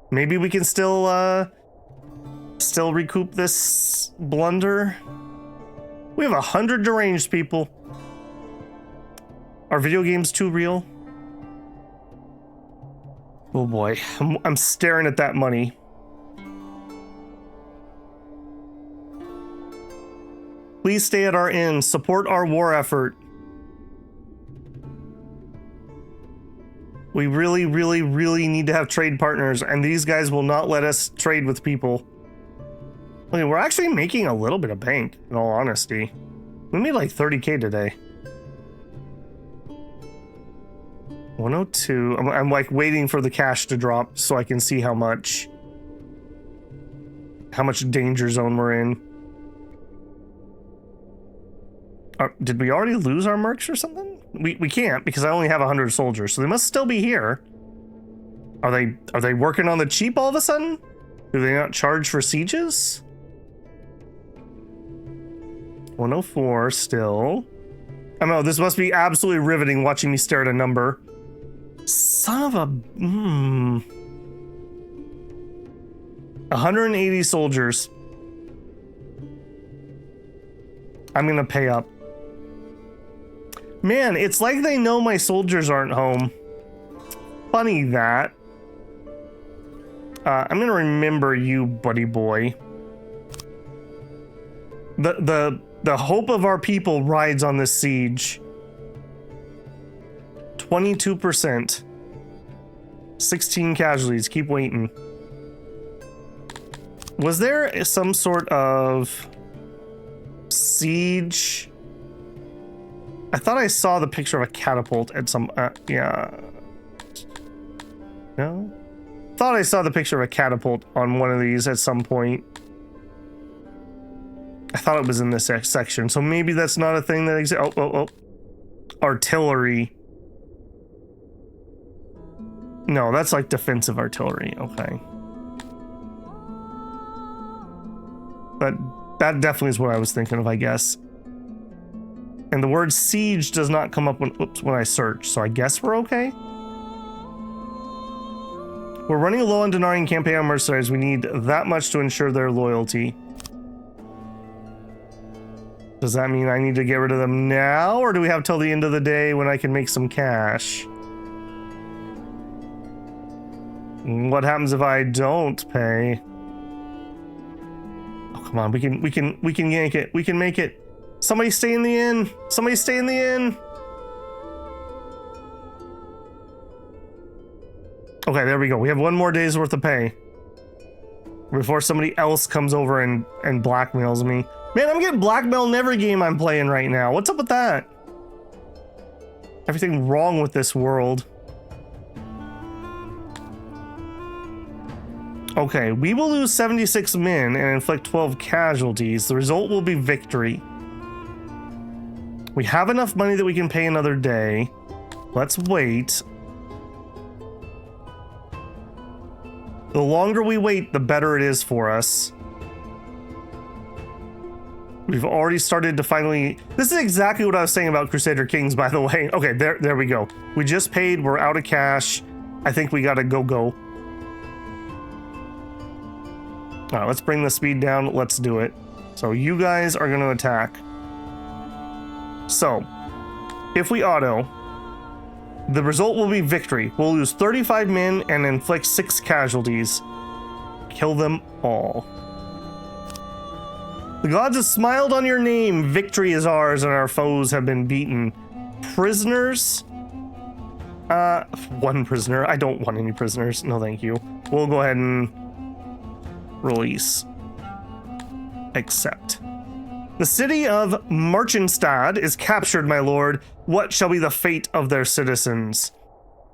maybe we can still recoup this blunder. We have 100 deranged people. Are video games too real? Oh boy, I'm staring at that money. Please stay at our inn. Support our war effort. We really, really, really need to have trade partners, and these guys will not let us trade with people. Okay, we're actually making a little bit of bank, in all honesty. We made like 30k today. 102. I'm like waiting for the cash to drop so I can see how much danger zone we're in. Did we already lose our mercs or something? We can't, because I only have 100 soldiers, so they must still be here. Are they working on the cheap all of a sudden? Do they not charge for sieges? 104 still. I don't know, this must be absolutely riveting watching me stare at a number. Son of a... 180 soldiers. I'm gonna pay up. Man, it's like they know my soldiers aren't home. Funny that. I'm gonna remember you, buddy boy. The hope of our people rides on this siege. 22%. 16 casualties. Keep waiting. Was there some sort of siege? I thought I saw the picture of a catapult at some, yeah. No? Thought I saw the picture of a catapult on one of these at some point. I thought it was in this section, so maybe that's not a thing that exists. Oh. Artillery. No, that's like defensive artillery, okay. But that definitely is what I was thinking of, I guess. And the word siege does not come up when I search, so I guess we're okay. We're running low on denying campaign on mercenaries. We need that much to ensure their loyalty. Does that mean I need to get rid of them now, or do we have till the end of the day when I can make some cash? What happens if I don't pay? Oh, come on, we can yank it. We can make it. Somebody stay in the inn. Somebody stay in the inn. Okay, there we go. We have one more day's worth of pay before somebody else comes over and blackmails me. Man, I'm getting blackmailed in every game I'm playing right now. What's up with that? Everything wrong with this world. Okay, we will lose 76 men and inflict 12 casualties. The result will be victory. We have enough money that we can pay another day. Let's wait. The longer we wait, the better it is for us. We've already started to finally... This is exactly what I was saying about Crusader Kings, by the way. Okay, there we go. We just paid. We're out of cash. I think we gotta go. All right, let's bring the speed down. Let's do it. So you guys are gonna attack. So, if we auto, the result will be victory. We'll lose 35 men and inflict 6 casualties. Kill them all. The gods have smiled on your name. Victory is ours and our foes have been beaten. Prisoners? One prisoner. I don't want any prisoners. No, thank you. We'll go ahead and release. Accept. The city of Marchenstad is captured, my lord. What shall be the fate of their citizens?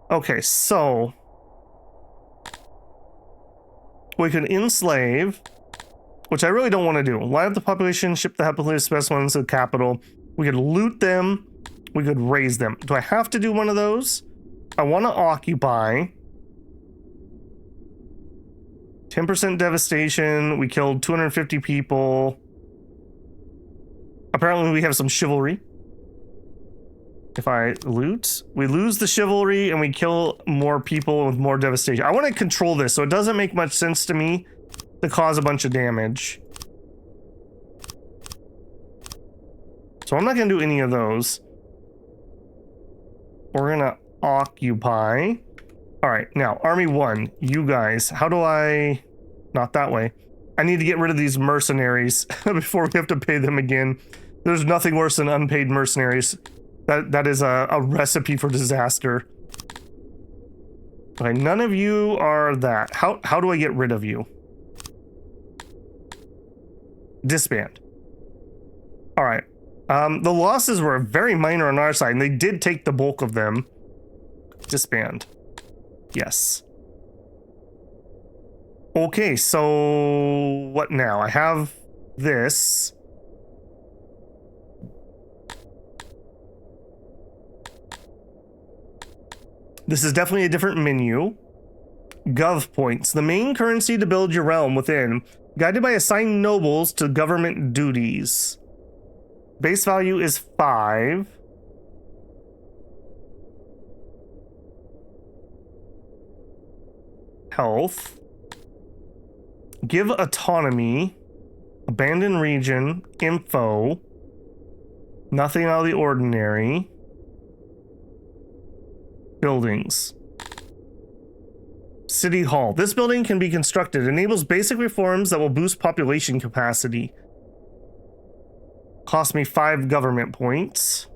Okay, so we can enslave, which I really don't want to do. Line up the population, ship the populated specimens to the capital. We could loot them. We could raise them. Do I have to do one of those? I want to occupy. 10% devastation. We killed 250 people. Apparently we have some chivalry. If I loot, we lose the chivalry and we kill more people with more devastation. I want to control this, so it doesn't make much sense to me to cause a bunch of damage. So I'm not going to do any of those. We're going to occupy. All right, now, Army 1, you guys, how do I... Not that way. I need to get rid of these mercenaries before we have to pay them again. There's nothing worse than unpaid mercenaries. That is a recipe for disaster. Okay, none of you are that. How do I get rid of you? Disband. All right. The losses were very minor on our side, and they did take the bulk of them. Disband. Yes. Okay, so what now? I have this. This is definitely a different menu. Gov points. The main currency to build your realm within. Guided by assigned nobles to government duties. Base value is 5. Health. Give autonomy. Abandon region. Info. Nothing out of the ordinary. Buildings. City Hall. This building can be constructed. Enables basic reforms that will boost population capacity. Cost me 5 government points.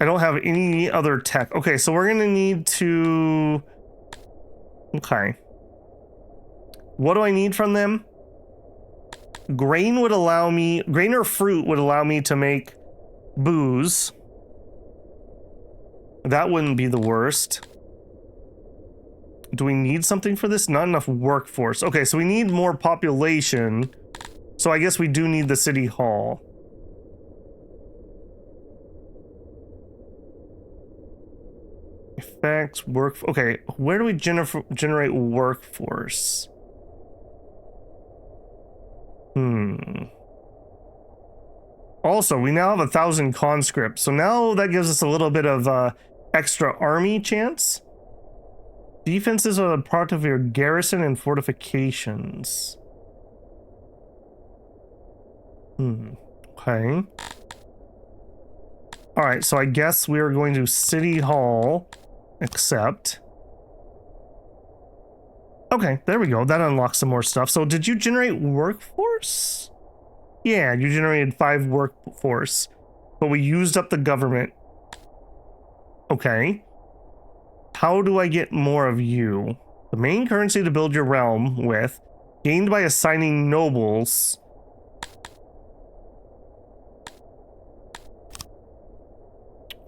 I don't have any other tech. Okay, so we're gonna need to... Okay. What do I need from them? Grain would allow me... Grain or fruit would allow me to make booze. That wouldn't be the worst. Do we need something for this? Not enough workforce. Okay, so we need more population. So I guess we do need the city hall. Effects, work... Okay, where do we generate workforce? Also, we now have 1,000 conscripts, so now that gives us a little bit of extra army chance. Defenses are the product of your garrison and fortifications. Okay. Alright, so I guess we are going to City Hall. Accept. Okay, there we go. That unlocks some more stuff. So did you generate workforce? Yeah, you generated 5 workforce. But we used up the government. Okay. How do I get more of you? The main currency to build your realm with, gained by assigning nobles.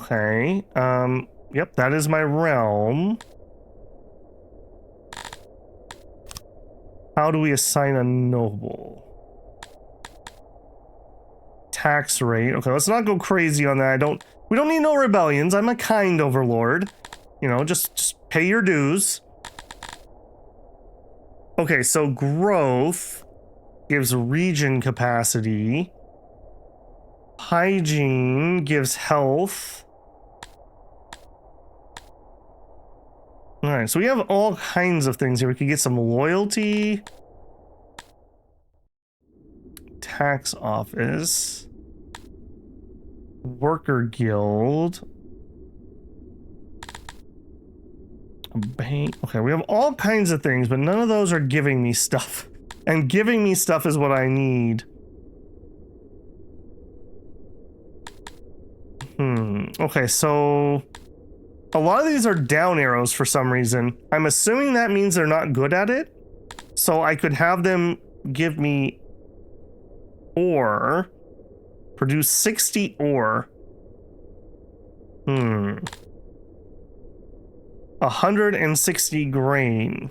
Okay. Yep, that is my realm. How do we assign a noble? Tax rate. Okay, let's not go crazy on that. We don't need no rebellions. I'm a kind overlord. You know, just pay your dues. Okay, so growth gives region capacity. Hygiene gives health. All right, so we have all kinds of things here. We could get some loyalty. Tax office. Worker guild. A bank. Okay, we have all kinds of things, but none of those are giving me stuff. And giving me stuff is what I need. Okay, so A lot of these are down arrows for some reason. I'm assuming that means they're not good at it. So I could have them give me ore. Produce 60 ore. 160 grain.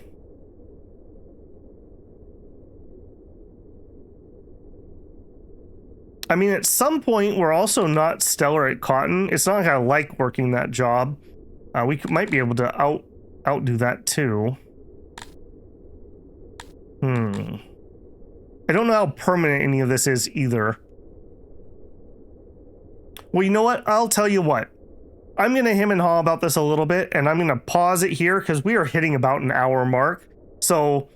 I mean, at some point, we're also not stellar at cotton. It's not like I like working that job. We might be able to outdo that too. I don't know how permanent any of this is either. Well, you know what? I'll tell you what. I'm going to hem and haw about this a little bit, and I'm going to pause it here because we are hitting about an hour mark. So,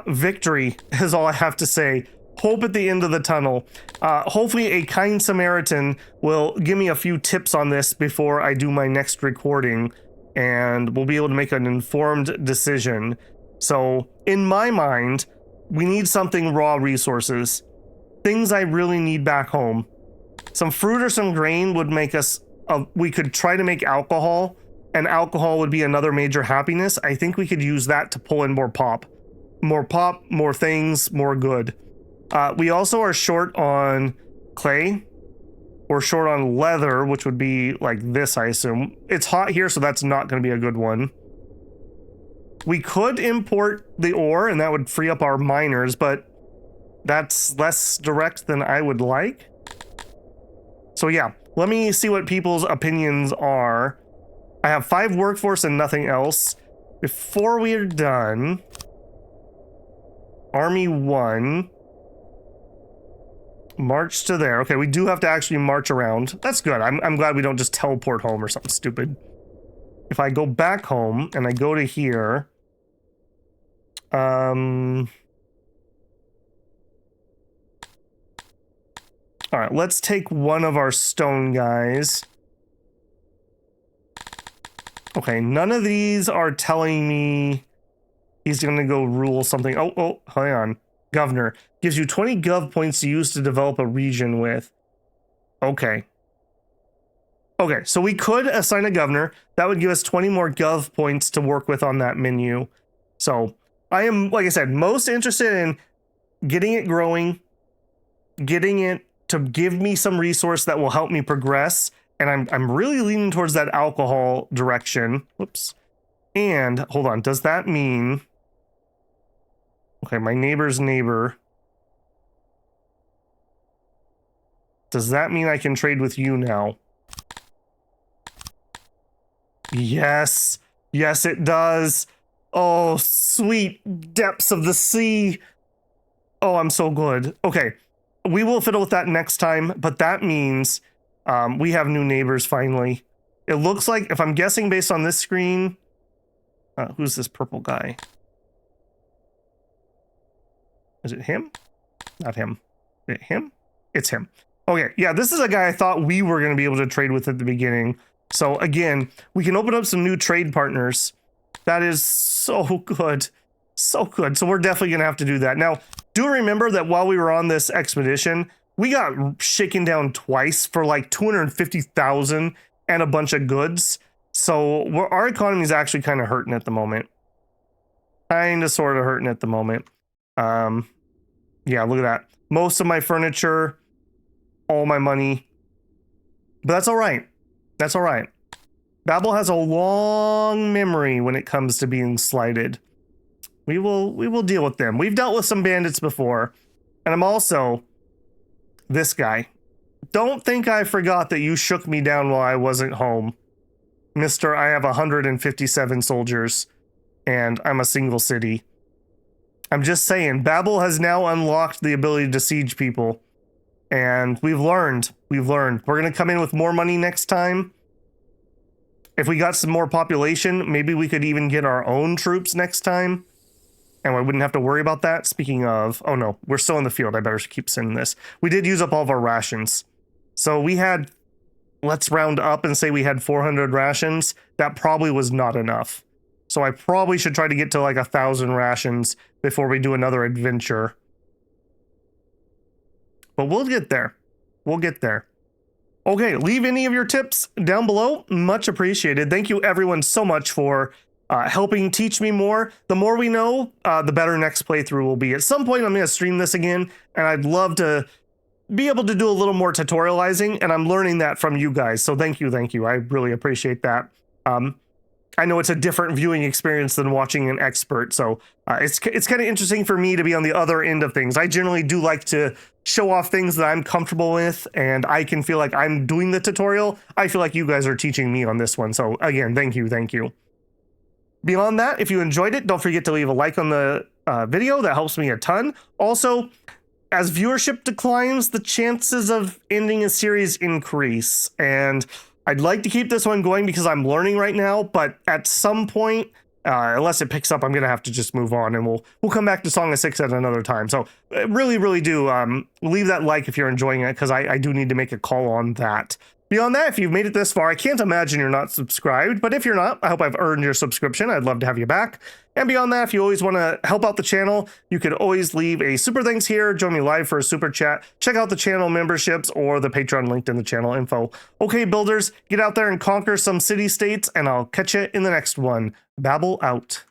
victory is all I have to say. Hope at the end of the tunnel. Hopefully a kind Samaritan will give me a few tips on this before I do my next recording, and we'll be able to make an informed decision. So, in my mind, we need something raw resources. Things I really need back home. Some fruit or some grain would make us... we could try to make alcohol, and alcohol would be another major happiness. I think we could use that to pull in more pop. More pop, more things, more good. We also are short on clay. We're short on leather, which would be like this, I assume. It's hot here, so that's not going to be a good one. We could import the ore, and that would free up our miners, but that's less direct than I would like. So yeah, let me see what people's opinions are. I have 5 workforce and nothing else. Before we are done, Army 1. March to there. Okay, we do have to actually march around. That's good. I'm glad we don't just teleport home or something stupid. If I go back home and I go to here, all right, let's take one of our stone guys. Okay, none of these are telling me he's gonna go rule something. Oh, hang on. Governor. Gives you 20 gov points to use to develop a region with. Okay. Okay, so we could assign a governor. That would give us 20 more gov points to work with on that menu. So I am, like I said, most interested in getting it growing, getting it to give me some resource that will help me progress. And I'm really leaning towards that alcohol direction. Whoops. And hold on, does that mean... Okay, my neighbor's neighbor. Does that mean I can trade with you now? Yes. Yes, it does. Oh, sweet depths of the sea. Oh, I'm so good. Okay, we will fiddle with that next time, but that means we have new neighbors finally. It looks like, if I'm guessing based on this screen, who's this purple guy? Is it him? Not him. Is it him? It's him. Okay, yeah, this is a guy I thought we were going to be able to trade with at the beginning. So again, we can open up some new trade partners. That is so good. So good. So we're definitely going to have to do that. Now, do remember that while we were on this expedition, we got shaken down twice for like 250,000 and a bunch of goods. So our economy is actually kind of hurting at the moment. Kind of sort of hurting at the moment. Yeah, look at that. Most of my furniture, all my money. But that's all right. That's all right. Babel has a long memory when it comes to being slighted. We will deal with them. We've dealt with some bandits before. And I'm also this guy. Don't think I forgot that you shook me down while I wasn't home. Mister, I have 157 soldiers and I'm a single city. I'm just saying, Babel has now unlocked the ability to siege people. And we've learned. We're going to come in with more money next time. If we got some more population, maybe we could even get our own troops next time. And we wouldn't have to worry about that. Speaking of, oh no, we're still in the field. I better keep sending this. We did use up all of our rations. So we had, let's round up and say we had 400 rations. That probably was not enough. So I probably should try to get to like 1,000 rations before we do another adventure. But we'll get there. We'll get there. Okay, leave any of your tips down below. Much appreciated. Thank you everyone so much for helping teach me more. The more we know, the better next playthrough will be. At some point, I'm going to stream this again, and I'd love to be able to do a little more tutorializing, and I'm learning that from you guys. So thank you. I really appreciate that. I know it's a different viewing experience than watching an expert, so it's kind of interesting for me to be on the other end of things. I generally do like to show off things that I'm comfortable with, and I can feel like I'm doing the tutorial. I feel like you guys are teaching me on this one, so again, thank you. Beyond that, if you enjoyed it, don't forget to leave a like on the video. That helps me a ton. Also, as viewership declines, the chances of ending a series increase, and I'd like to keep this one going because I'm learning right now, but at some point, unless it picks up, I'm going to have to just move on, and we'll come back to Song of Six at another time. So really do leave that like if you're enjoying it, because I do need to make a call on that. Beyond that, if you've made it this far, I can't imagine you're not subscribed, but if you're not, I hope I've earned your subscription. I'd love to have you back. And beyond that, if you always want to help out the channel, you could always leave a super thanks here, join me live for a super chat, check out the channel memberships or the Patreon linked in the channel info. Okay, builders, get out there and conquer some city-states, and I'll catch you in the next one. Babble out.